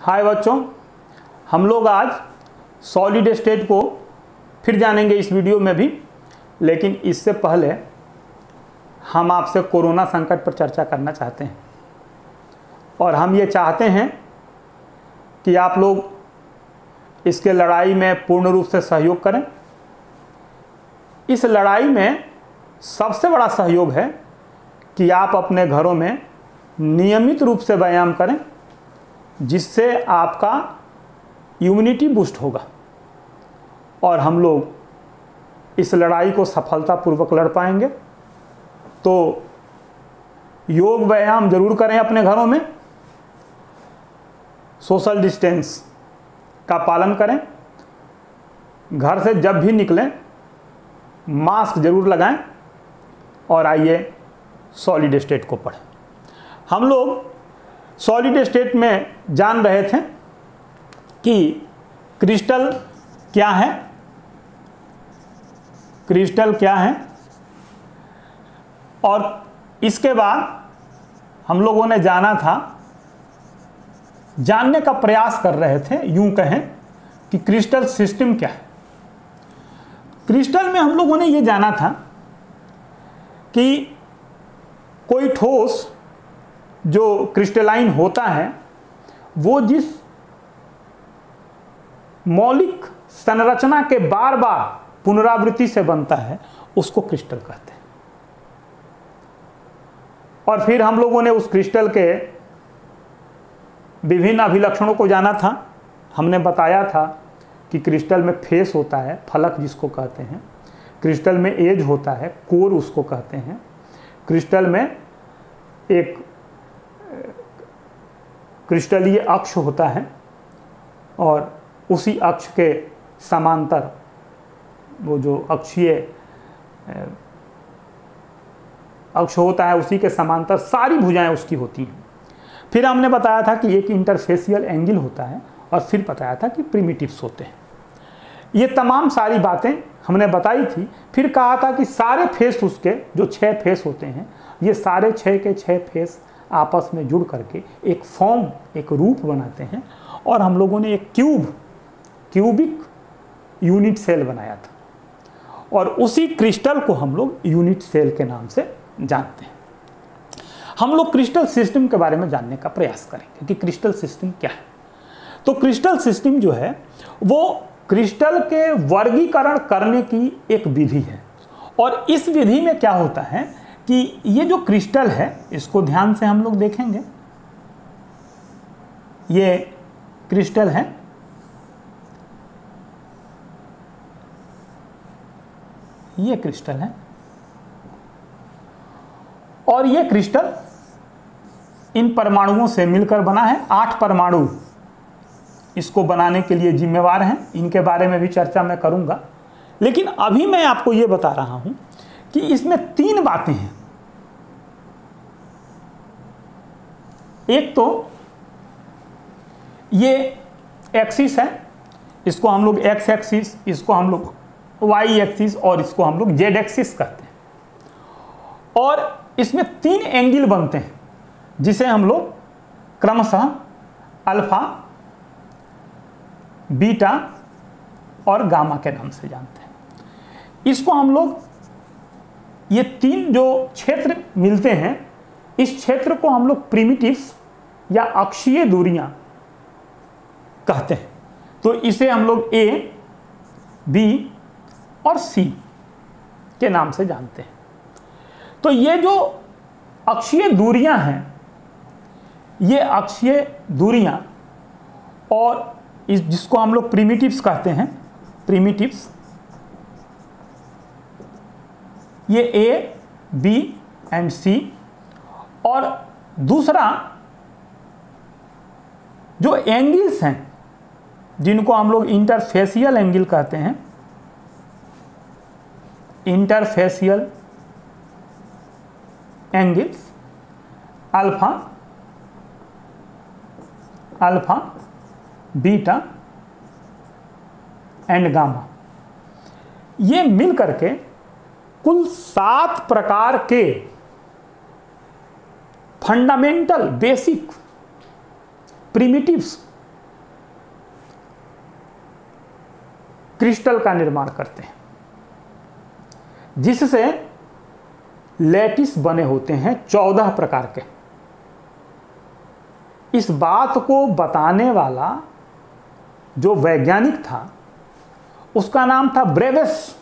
हाय बच्चों, हम लोग आज सॉलिड स्टेट को फिर जानेंगे इस वीडियो में भी, लेकिन इससे पहले हम आपसे कोरोना संकट पर चर्चा करना चाहते हैं। और हम ये चाहते हैं कि आप लोग इसके लड़ाई में पूर्ण रूप से सहयोग करें। इस लड़ाई में सबसे बड़ा सहयोग है कि आप अपने घरों में नियमित रूप से व्यायाम करें, जिससे आपका इम्यूनिटी बूस्ट होगा और हम लोग इस लड़ाई को सफलतापूर्वक लड़ पाएंगे। तो योग व्यायाम जरूर करें अपने घरों में, सोशल डिस्टेंस का पालन करें, घर से जब भी निकलें मास्क जरूर लगाएं और आइए सॉलिड स्टेट को पढ़ें। हम लोग सॉलिड स्टेट में जान रहे थे कि क्रिस्टल क्या है, क्रिस्टल क्या है, और इसके बाद हम लोगों ने जानने का प्रयास कर रहे थे, यूं कहें कि क्रिस्टल सिस्टम क्या है। क्रिस्टल में हम लोगों ने ये जाना था कि कोई ठोस जो क्रिस्टलाइन होता है वो जिस मौलिक संरचना के बार बार पुनरावृत्ति से बनता है उसको क्रिस्टल कहते हैं। और फिर हम लोगों ने उस क्रिस्टल के विभिन्न अभिलक्षणों को जाना था। हमने बताया था कि क्रिस्टल में फेस होता है, फलक जिसको कहते हैं, क्रिस्टल में एज होता है, कोर उसको कहते हैं, क्रिस्टल में एक क्रिस्टलीय अक्ष होता है और उसी अक्ष के समांतर वो जो अक्षीय अक्ष होता है उसी के समांतर सारी भुजाएं उसकी होती हैं। फिर हमने बताया था कि एक इंटरफेसियल एंगल होता है और फिर बताया था कि प्रिमिटिव्स होते हैं। ये तमाम सारी बातें हमने बताई थी। फिर कहा था कि सारे फेस उसके जो 6 फेस होते हैं, ये सारे 6 के 6 फेस आपस में जुड़ करके एक फॉर्म, एक रूप बनाते हैं। और हम लोगों ने एक क्यूबिक यूनिट सेल बनाया था और उसी क्रिस्टल को हम लोग यूनिट सेल के नाम से जानते हैं। हम लोग क्रिस्टल सिस्टम के बारे में जानने का प्रयास करेंगे कि क्रिस्टल सिस्टम क्या है। तो क्रिस्टल सिस्टम जो है वो क्रिस्टल के वर्गीकरण करने की एक विधि है। और इस विधि में क्या होता है कि ये जो क्रिस्टल है, इसको ध्यान से हम लोग देखेंगे, ये क्रिस्टल है, ये क्रिस्टल है, और ये क्रिस्टल इन परमाणुओं से मिलकर बना है। 8 परमाणु इसको बनाने के लिए जिम्मेवार हैं। इनके बारे में भी चर्चा मैं करूंगा, लेकिन अभी मैं आपको ये बता रहा हूं कि इसमें 3 बातें हैं। एक तो ये एक्सिस है, इसको हम लोग एक्स एक्सिस, इसको हम लोग वाई एक्सिस और इसको हम लोग जेड एक्सिस कहते हैं। और इसमें 3 एंगल बनते हैं जिसे हम लोग क्रमशः अल्फा, बीटा और गामा के नाम से जानते हैं। इसको हम लोग, ये 3 जो क्षेत्र मिलते हैं, इस क्षेत्र को हम लोग प्रिमिटिव्स या अक्षीय दूरियां कहते हैं। तो इसे हम लोग ए, बी और सी के नाम से जानते हैं। तो ये जो अक्षीय दूरियां हैं, ये अक्षीय दूरियां और इस जिसको हम लोग प्रिमिटिव्स कहते हैं, प्रिमिटिव्स, ये ए, बी एंड सी। और दूसरा जो एंगल्स हैं जिनको हम लोग इंटरफेसियल एंगल कहते हैं, interfacial angles, alpha, beta and gamma, ये मिल करके कुल 7 प्रकार के फंडामेंटल बेसिक प्रिमिटिव्स क्रिस्टल का निर्माण करते हैं जिससे लैटिस बने होते हैं 14 प्रकार के। इस बात को बताने वाला जो वैज्ञानिक था उसका नाम था ब्रेवेस।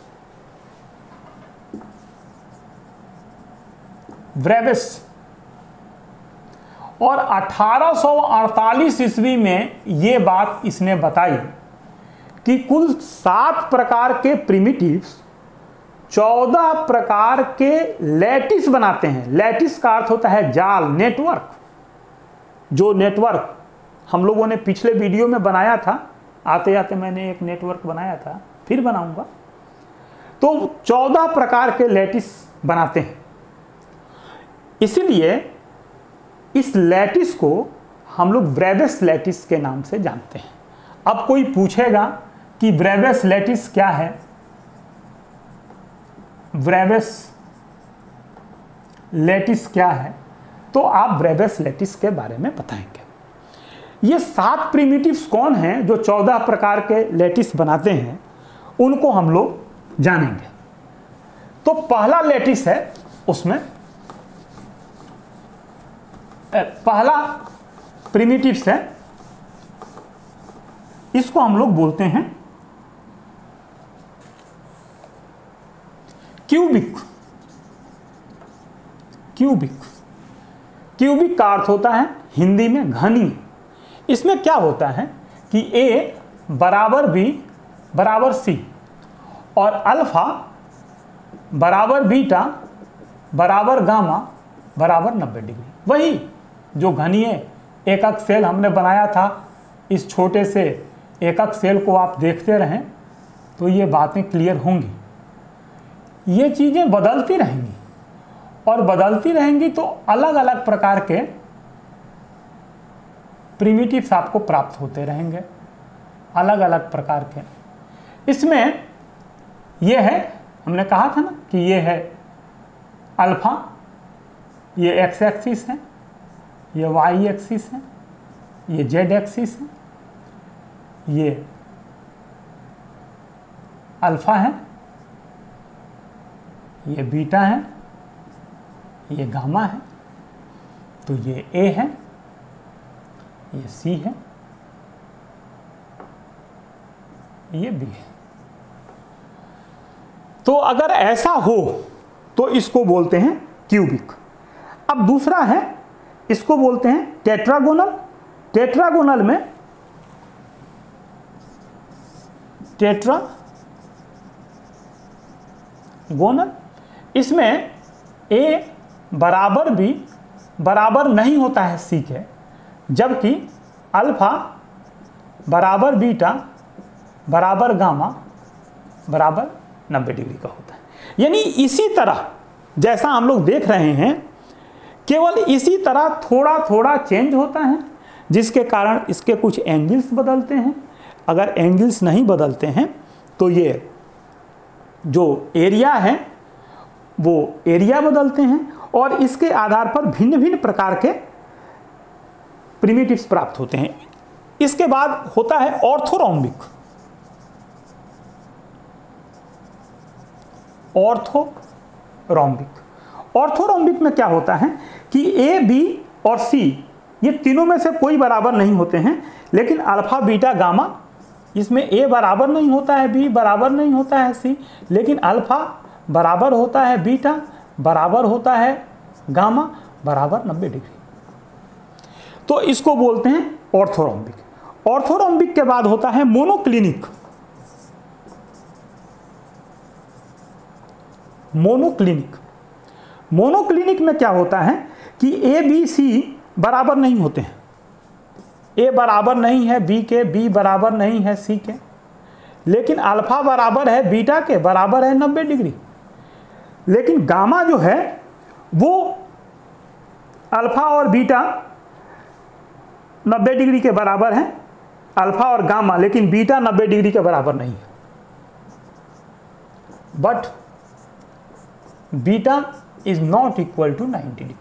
और 1848 ईस्वी में ये बात इसने बताई कि कुल 7 प्रकार के प्रिमिटिव्स 14 प्रकार के लैटिस बनाते हैं। लैटिस का अर्थ होता है जाल, नेटवर्क। जो नेटवर्क हम लोगों ने पिछले वीडियो में बनाया था, आते आते मैंने एक नेटवर्क बनाया था, फिर बनाऊंगा। तो 14 प्रकार के लैटिस बनाते हैं। इसलिए इस लैटिस को हम लोग ब्रेवेस लैटिस के नाम से जानते हैं। अब कोई पूछेगा कि ब्रेवेस लैटिस क्या है? ब्रेवेस लैटिस क्या है? तो आप ब्रेवेस लैटिस के बारे में बताएंगे। ये 7 प्रिमिटिव्स कौन हैं जो 14 प्रकार के लैटिस बनाते हैं, उनको हम लोग जानेंगे। तो पहला लैटिस है, उसमें पहला प्रिमिटिव्स है, इसको हम लोग बोलते हैं क्यूबिक। क्यूबिक क्यूबिक का अर्थ होता है हिंदी में घनी। इसमें क्या होता है कि A बराबर B बराबर C और अल्फा बराबर बीटा बराबर गामा बराबर 90 डिग्री। वही जो घनीय एकक सेल हमने बनाया था, इस छोटे से एकक सेल को आप देखते रहें तो ये बातें क्लियर होंगी। ये चीज़ें बदलती रहेंगी और बदलती रहेंगी तो अलग अलग प्रकार के प्रिमिटिव्स आपको प्राप्त होते रहेंगे, अलग अलग प्रकार के। इसमें ये है, हमने कहा था ना कि ये है अल्फा, ये एक्स एक्सिस है, ये वाई एक्सिस है, ये जेड एक्सिस है, ये अल्फा है, ये बीटा है, ये गामा है, तो ये ए है, ये सी है, ये बी है। तो अगर ऐसा हो तो इसको बोलते हैं क्यूबिक। अब दूसरा है, इसको बोलते हैं टेट्रागोनल। टेट्रागोनल में टेट्रागोनल, इसमें ए बराबर बी बराबर नहीं होता है सी के, जबकि अल्फा बराबर बीटा बराबर गामा बराबर 90 डिग्री का होता है। यानी इसी तरह जैसा हम लोग देख रहे हैं, केवल इसी तरह थोड़ा थोड़ा चेंज होता है, जिसके कारण इसके कुछ एंगल्स बदलते हैं। अगर एंगल्स नहीं बदलते हैं तो ये जो एरिया है वो एरिया बदलते हैं और इसके आधार पर भिन्न भिन्न प्रकार के प्रिमिटिव्स प्राप्त होते हैं। इसके बाद होता है ऑर्थोरोम्बिक। ऑर्थोरोम्बिक ऑर्थोरोम्बिक में क्या होता है कि ए, बी और सी ये तीनों में से कोई बराबर नहीं होते हैं, लेकिन अल्फा बीटा गामा, इसमें ए बराबर नहीं होता है, बी बराबर नहीं होता है सी, लेकिन अल्फा बराबर होता है बीटा बराबर होता है गामा बराबर 90 डिग्री। तो इसको बोलते हैं ऑर्थोरोम्बिक। ऑर्थोरोम्बिक के बाद होता है मोनोक्लिनिक। मोनोक्लिनिक मोनोक्लिनिक में क्या होता है कि ए, बी, सी बराबर नहीं होते हैं। ए बराबर नहीं है बी के, बी बराबर नहीं है सी के, लेकिन अल्फा बराबर है बीटा के, बराबर है 90 डिग्री। लेकिन गामा जो है वो अल्फा और बीटा 90 डिग्री के बराबर है, अल्फा और गामा, लेकिन बीटा 90 डिग्री के बराबर नहीं है। But beta is not equal to 90 degree.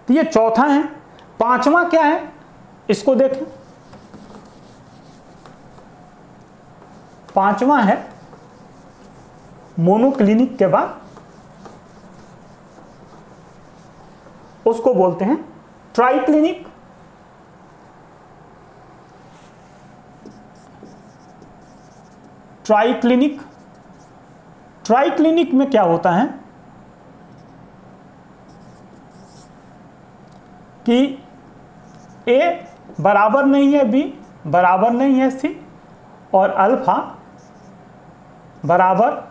तो ये चौथा है। पांचवा क्या है, इसको देखें। पांचवा है मोनोक्लिनिक के बाद उसको बोलते हैं ट्राइक्लिनिक। ट्राइक्लिनिक, ट्राइक्लिनिक में क्या होता है कि ए बराबर नहीं है बी, बराबर नहीं है सी, और अल्फा बराबर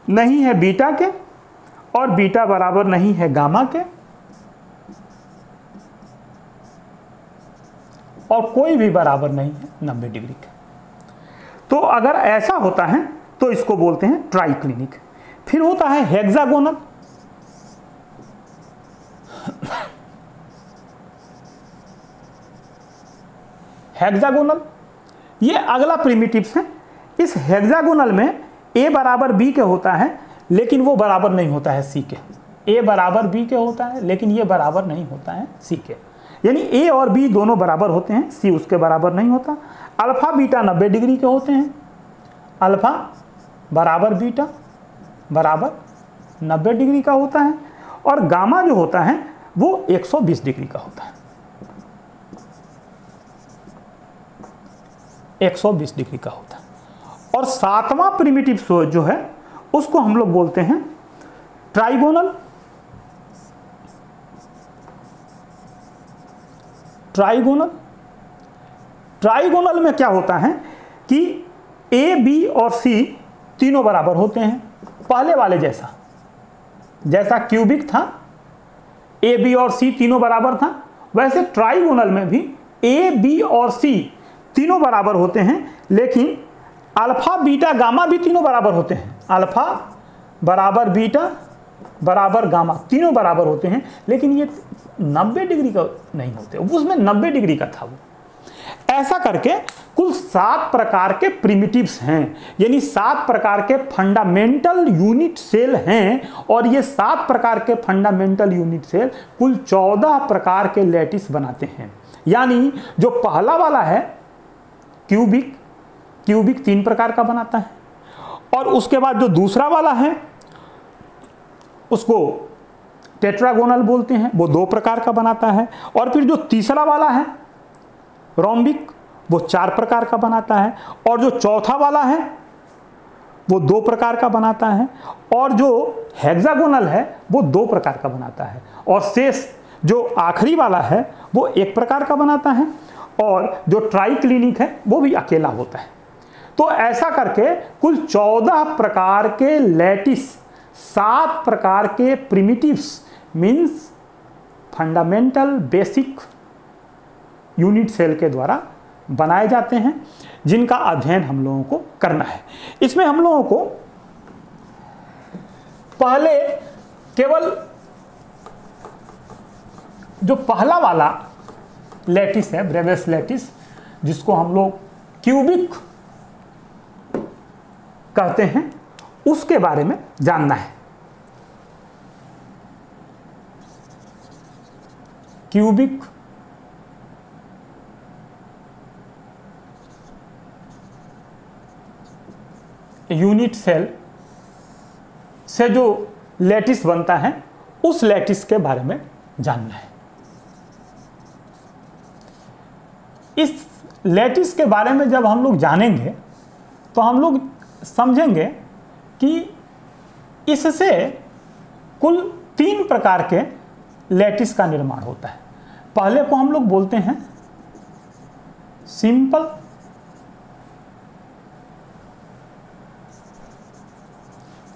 नहीं है बीटा के, और बीटा बराबर नहीं है गामा के, और कोई भी बराबर नहीं है 90 डिग्री के। तो अगर ऐसा होता है तो इसको बोलते हैं ट्राइक्लिनिक। फिर होता है हेक्सागोनल। हेक्सागोनल ये अगला प्रिमिटिव्स है। इस हेक्सागोनल में ए बराबर बी के होता है लेकिन वो बराबर नहीं होता है सी के। ए बराबर बी के होता है लेकिन ये बराबर नहीं होता है सी के, यानी ए और बी दोनों बराबर होते हैं, सी उसके बराबर नहीं होता। अल्फा बीटा 90 डिग्री के होते हैं, अल्फा बराबर बीटा बराबर 90 डिग्री का होता है, और गामा जो होता है वो 120 डिग्री का होता है, 120 डिग्री का होता है। और सातवां प्रिमिटिव जो है उसको हम लोग बोलते हैं ट्राइगोनल। ट्राइगोनल, ट्राइगोनल में क्या होता है कि ए बी और सी तीनों बराबर होते हैं, पहले वाले जैसा, जैसा क्यूबिक था ए बी और सी तीनों बराबर था, वैसे ट्राइगोनल में भी ए बी और सी तीनों बराबर होते हैं, लेकिन अल्फा बीटा गामा भी तीनों बराबर होते हैं। अल्फा बराबर बीटा बराबर गामा तीनों बराबर होते हैं, लेकिन ये 90 डिग्री का नहीं होते, उसमें 90 डिग्री का था वो। ऐसा करके कुल 7 प्रकार के प्रिमिटिव्स हैं, यानी 7 प्रकार के फंडामेंटल यूनिट सेल हैं, और ये 7 प्रकार के फंडामेंटल यूनिट सेल कुल 14 प्रकार के लैटिस बनाते हैं। यानी जो पहला वाला है क्यूबिक, क्यूबिक 3 प्रकार का बनाता है, और उसके बाद जो दूसरा वाला है उसको टेट्रागोनल बोलते हैं, वो 2 प्रकार का बनाता है, और फिर जो तीसरा वाला है रोम्बिक वो 4 प्रकार का बनाता है, और जो चौथा वाला है वो 2 प्रकार का बनाता है, और जो हेक्सागोनल है वो 2 प्रकार का बनाता है, और शेष जो आखिरी वाला है वो 1 प्रकार का बनाता है, और जो ट्राइक्लिनिक है वो भी अकेला होता है। तो ऐसा करके कुल 14 प्रकार के लैटिस, 7 प्रकार के primitives means fundamental basic unit cell के द्वारा बनाए जाते हैं, जिनका अध्ययन हम लोगों को करना है। इसमें हम लोगों को पहले केवल जो पहला वाला लैटिस है ब्रेवियस लैटिस, जिसको हम लोग क्यूबिक कहते हैं, उसके बारे में जानना है। क्यूबिक यूनिट सेल से जो लैटिस बनता है उस लैटिस के बारे में जानना है। इस लैटिस के बारे में जब हम लोग जानेंगे तो हम लोग समझेंगे कि इससे कुल 3 प्रकार के लैटिस का निर्माण होता है। पहले को हम लोग बोलते हैं सिंपल,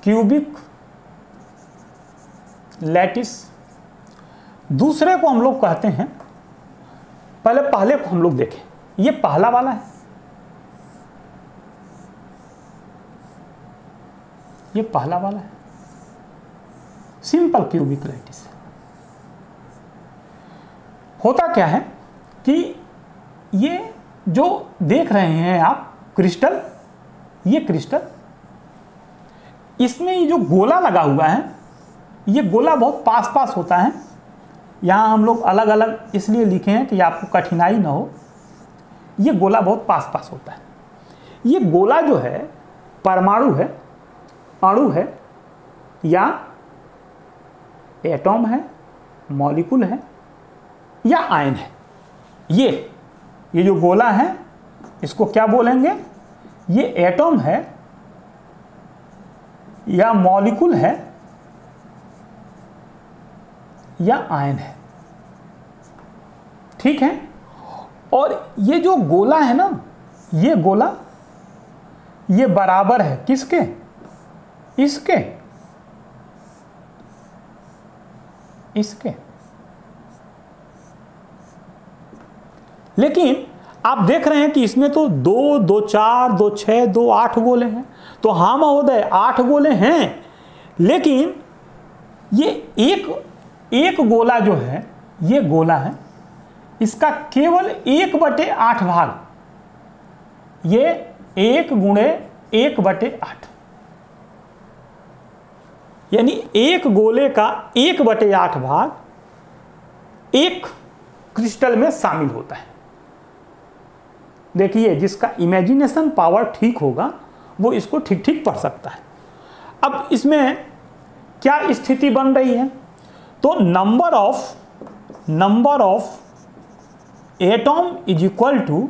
क्यूबिक लैटिस। दूसरे को हम लोग कहते हैं, पहले को हम लोग देखें, ये पहला वाला है, ये पहला वाला है सिंपल क्यूबिक लैटिस। होता क्या है कि ये जो देख रहे हैं आप क्रिस्टल, ये क्रिस्टल, इसमें ये जो गोला लगा हुआ है, ये गोला बहुत पास पास होता है। यहाँ हम लोग अलग अलग इसलिए लिखे हैं कि आपको कठिनाई ना हो। ये गोला बहुत पास पास होता है। ये गोला जो है परमाणु है, अणु है, या एटॉम है, मॉलिक्यूल है, या आयन है। ये जो गोला है इसको क्या बोलेंगे? ये एटॉम है या मॉलिक्यूल है या आयन है। ठीक है। और ये जो गोला है ना, ये गोला ये बराबर है किसके? इसके, इसके। लेकिन आप देख रहे हैं कि इसमें तो 2, 2, 4, 2, 6, 2, 8 गोले हैं। तो हाँ महोदय 8 गोले हैं, लेकिन ये एक गोला जो है, ये गोला है, इसका केवल 1/8 भाग, ये 1 × 1/8, यानी एक गोले का 1/8 भाग एक क्रिस्टल में शामिल होता है। देखिए, जिसका इमेजिनेशन पावर ठीक होगा वो इसको ठीक ठीक पढ़ सकता है। अब इसमें क्या स्थिति बन रही है? तो number of atom is equal to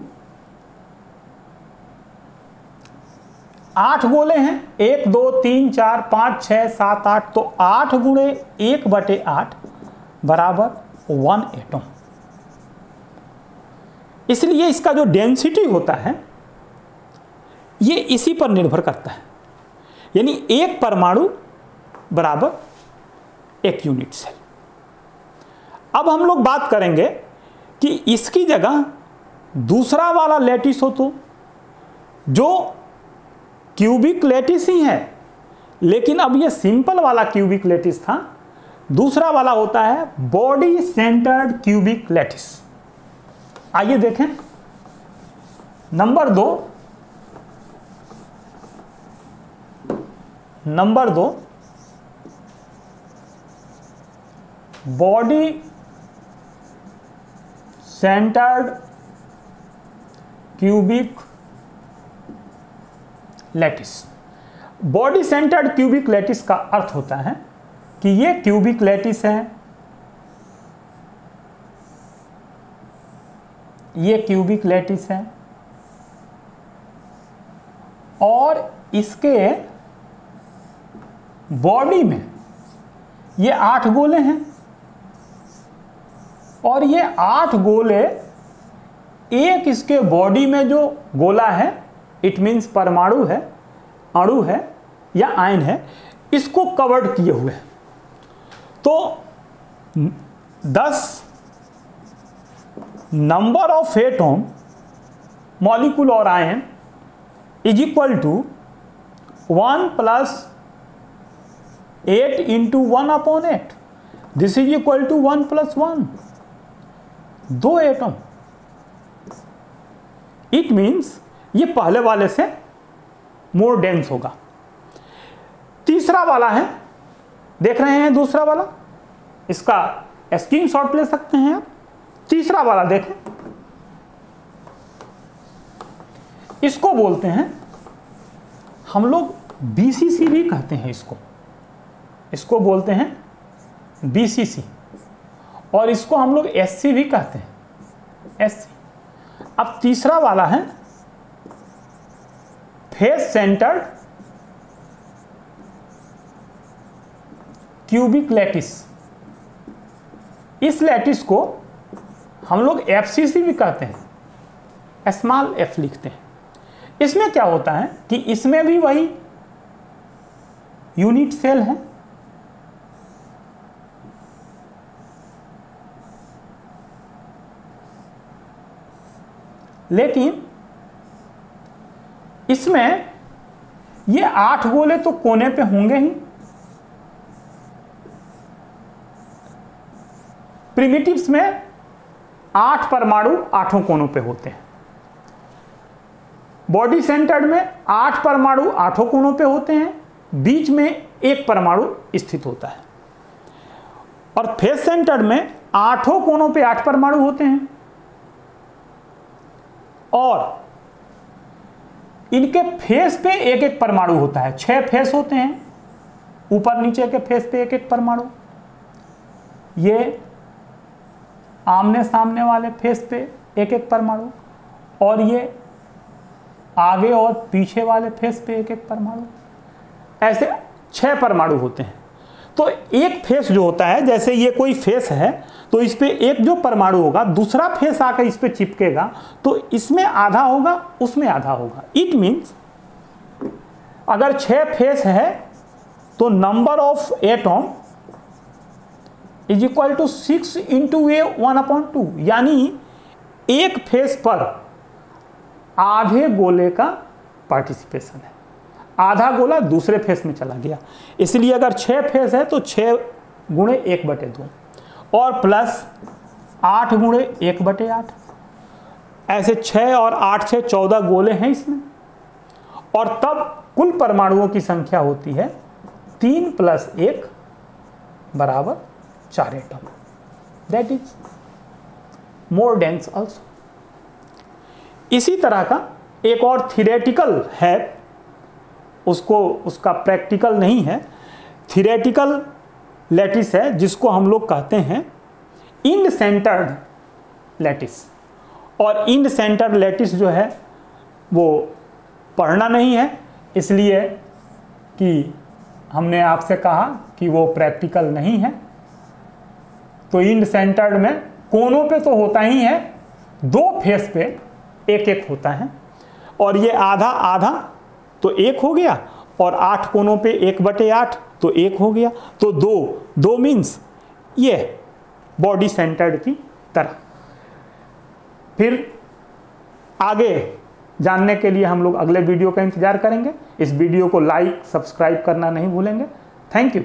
8 गोले हैं, 1, 2, 3, 4, 5, 6, 7, 8, तो 8 × 1/8 बराबर 1 एटॉम। इसलिए इसका जो डेंसिटी होता है ये इसी पर निर्भर करता है, यानी एक परमाणु बराबर 1 यूनिट सेल। अब हम लोग बात करेंगे कि इसकी जगह दूसरा वाला लैटिस हो, तो जो क्यूबिक लैटिस ही है, लेकिन अब ये सिंपल वाला क्यूबिक लैटिस था। दूसरा वाला होता है बॉडी सेंटर्ड क्यूबिक लैटिस। आइए देखें। Number 2 body centred cubic lattice. Body centred cubic lattice का अर्थ होता है कि ये क्यूबिक लैटिस है, ये क्यूबिक लैटिस है, और इसके बॉडी में ये 8 गोले हैं, और ये 8 गोले एक इसके बॉडी में जो गोला है, इट मीन्स परमाणु है, अणु है या आयन है, इसको कवर्ड किए हुए हैं। तो 10 नंबर ऑफ एटॉम, मॉलिक्यूल और ion is equal to 1 + 8 × 1/8। This is equal to 1 + 1, 2 atom. It means ये पहले वाले से मोर डेंस होगा। तीसरा वाला है, देख रहे हैं दूसरा वाला, इसका स्क्रीनशॉट ले सकते हैं आप। तीसरा वाला देखें, इसको बोलते हैं हम लोग BCC भी कहते हैं, इसको बोलते हैं BCC, और इसको हम लोग SC भी कहते हैं, SC। अब तीसरा वाला है फेस सेंटर्ड क्यूबिक लैटिस। इस लैटिस को हम लोग FCC भी कहते हैं, स्मॉल f लिखते हैं। इसमें क्या होता है कि इसमें भी वही यूनिट सेल है, लेकिन इसमें ये 8 गोले तो कोने पे होंगे ही। प्रिमिटिव्स में 8 परमाणु 8 कोनों पे होते हैं। बॉडी सेंटर्ड में 8 परमाणु 8 कोनों पे होते हैं, बीच में एक परमाणु स्थित होता है। और फेस सेंटर्ड में 8 कोनों पे 8 परमाणु होते हैं, और इनके फेस पे एक एक परमाणु होता है, 6 फेस होते हैं, ऊपर नीचे के फेस पे एक एक परमाणु। ये आमने सामने वाले फेस पे एक एक परमाणु, और ये आगे और पीछे वाले फेस पे एक एक परमाणु। ऐसे 6 परमाणु होते हैं। तो एक फेस जो होता है, जैसे ये कोई फेस है तो इस पे एक जो परमाणु होगा, दूसरा फेस आकर इस पे चिपकेगा, तो इसमें आधा होगा, उसमें आधा होगा। इट मीन्स अगर 6 फेस है तो number of atom is equal to 6 into a 1/2, यानी एक फेस पर आधे गोले का पार्टिसिपेशन है। आधा गोला दूसरे फेस में चला गया, इसलिए अगर 6 फेस है तो 6 गुणे 1/2 और प्लस 8 गुणे 1/8। ऐसे 6 और 8 से 14 गोले हैं इसमें, और तब कुल परमाणुओं की संख्या होती है 3 + 1 = 4 atom. That is more dense also. इसी तरह का एक और थियोरेटिकल है, उसका प्रैक्टिकल नहीं है, थियोरेटिकल लैटिस है, जिसको हम लोग कहते हैं इंड सेंटर्ड लैटिस। और इंड सेंटर्ड लैटिस जो है वो पढ़ना नहीं है, इसलिए कि हमने आपसे कहा कि वो प्रैक्टिकल नहीं है। तो इंड सेंटर्ड में कोनों पे तो होता ही है, 2 फेस पे एक एक होता है, और ये आधा आधा तो 1 हो गया, और 8 कोनों पे 1/8 तो 1 हो गया। तो 2 मीन्स ये बॉडी सेंटर्ड की तरह। फिर आगे जानने के लिए हम लोग अगले वीडियो का इंतजार करेंगे। इस वीडियो को लाइक सब्सक्राइब करना नहीं भूलेंगे। Thank you.